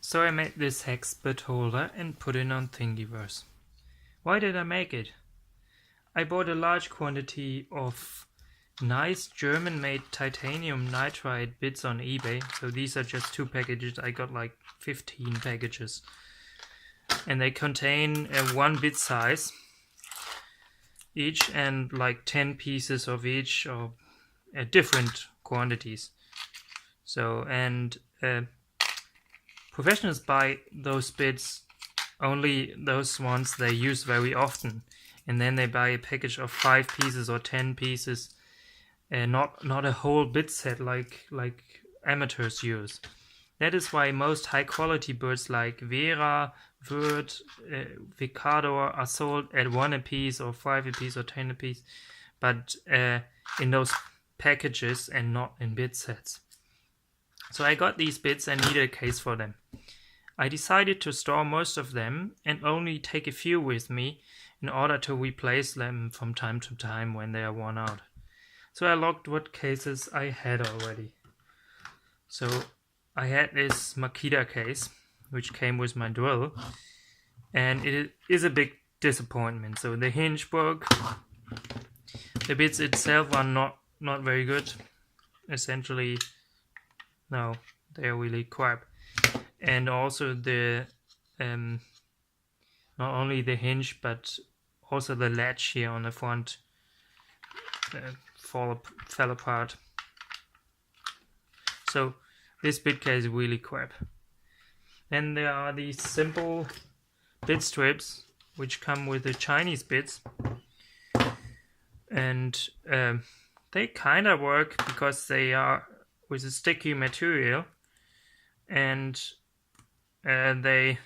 So I made this hex bitholder and put it on Thingiverse. Why did I make it? I bought a large quantity of nice German-made titanium nitride bits on eBay. So these are just 2 packages. I got like 15 packages. And they contain a 1 bit size each and like 10 pieces of each or different quantities. So, and professionals buy those bits, only those ones they use very often, and then they buy a package of 5 pieces or 10 pieces, and not a whole bit set like amateurs use. That is why most high quality birds like Vera, Vert, Vicador are sold at 1 a piece or 5 a piece or 10 a piece, but in those packages and not in bit sets. So I got these bits and needed a case for them. I decided to store most of them and only take a few with me in order to replace them from time to time when they are worn out. So I looked what cases I had already. So I had this Makita case, which came with my drill, and it is a big disappointment. So the hinge broke, the bits itself are not very good. Essentially, no, they're really crap. And also the not only the hinge but also the latch here on the front fell apart. So this bit case is really crap. Then there are these simple bit strips which come with the Chinese bits, and they kind of work because they are with a sticky material, and they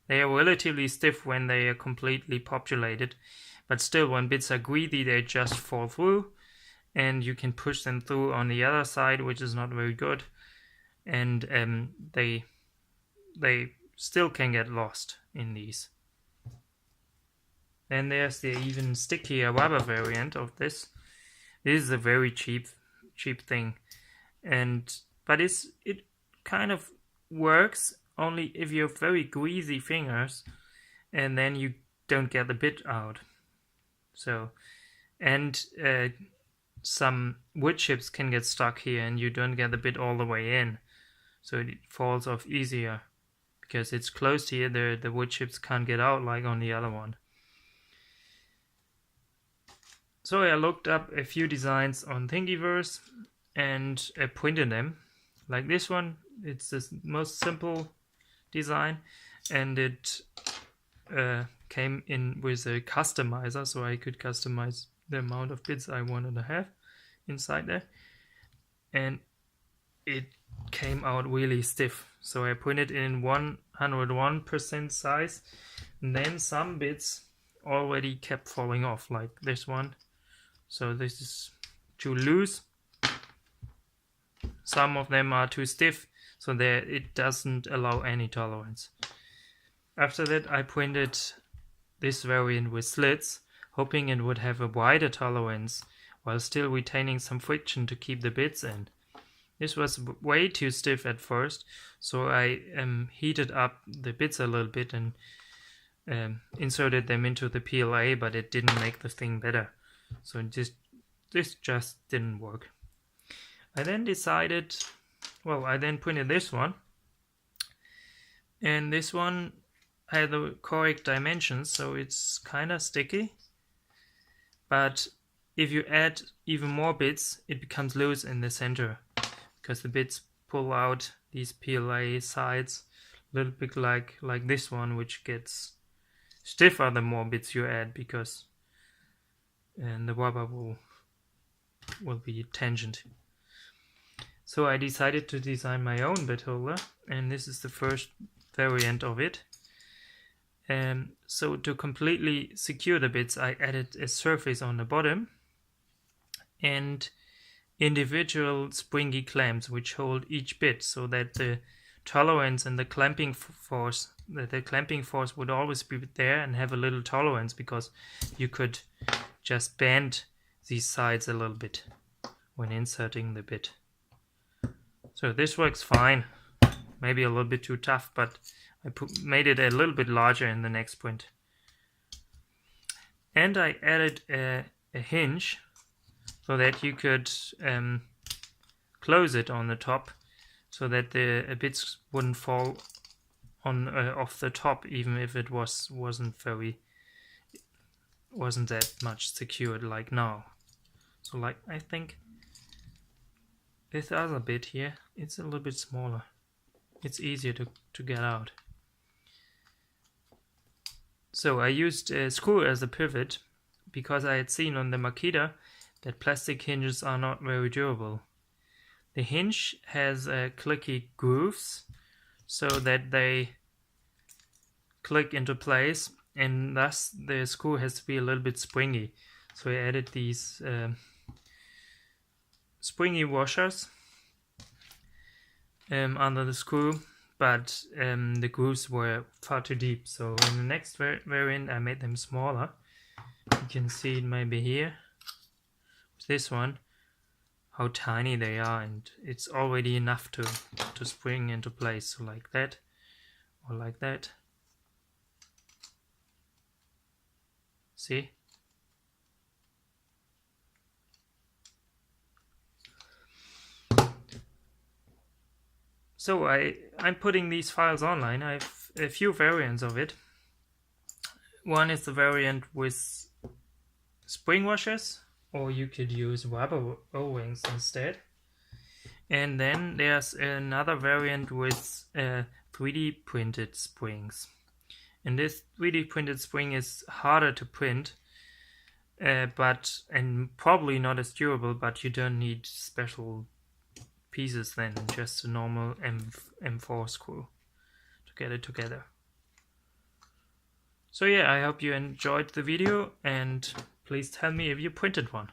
are relatively stiff when they are completely populated, but still when bits are greedy they just fall through, and you can push them through on the other side, which is not very good, and they still can get lost in these. Then there's the even stickier rubber variant of this. This is a very cheap thing, but it kind of works only if you have very greasy fingers and then you don't get the bit out. So, and some wood chips can get stuck here and you don't get the bit all the way in, so it falls off easier because it's closed here. The wood chips can't get out like on the other one. So I looked up a few designs on Thingiverse and I printed them. Like this one, it's the most simple design, and it came in with a customizer, so I could customize the amount of bits I wanted to have inside there, and it came out really stiff. So I printed in 101% size, and then some bits already kept falling off, like this one. So this is too loose. Some of them are too stiff, so it doesn't allow any tolerance. After that I printed this variant with slits, hoping it would have a wider tolerance while still retaining some friction to keep the bits in. This was way too stiff at first, so I heated up the bits a little bit and inserted them into the PLA, but it didn't make the thing better. So this just didn't work. I then decided, I then printed this one, and this one had the correct dimensions, so it's kind of sticky, but if you add even more bits it becomes loose in the center because the bits pull out these PLA sides a little bit like this one, which gets stiffer the more bits you add, because the rubber will be tangent. So I decided to design my own bitholder, and this is the first variant of it. So to completely secure the bits I added a surface on the bottom and individual springy clamps which hold each bit, so that the tolerance and the clamping force would always be there and have a little tolerance, because you could just bend these sides a little bit when inserting the bit. So this works fine. maybe a little bit too tough, but I made it a little bit larger in the next print. And I added a hinge so that you could close it on the top, so that the bits wouldn't fall on off the top, even if it wasn't that much secured like now. So like I think this other bit here, it's a little bit smaller. It's easier to get out. So I used a screw as a pivot because I had seen on the Makita that plastic hinges are not very durable. The hinge has clicky grooves so that they click into place, and thus the screw has to be a little bit springy. So I added these springy washers under the screw, but the grooves were far too deep. So in the next variant I made them smaller. You can see it maybe here with this one, how tiny they are, and it's already enough to spring into place. So like that, or like that. See? So I'm putting these files online. I have a few variants of it. One is the variant with spring washers, or you could use rubber O-rings instead. And then there's another variant with 3D printed springs. And this 3D printed spring is harder to print, and probably not as durable, but you don't need special pieces then, just a normal M4 screw to get it together. So yeah, I hope you enjoyed the video, and please tell me if you printed one.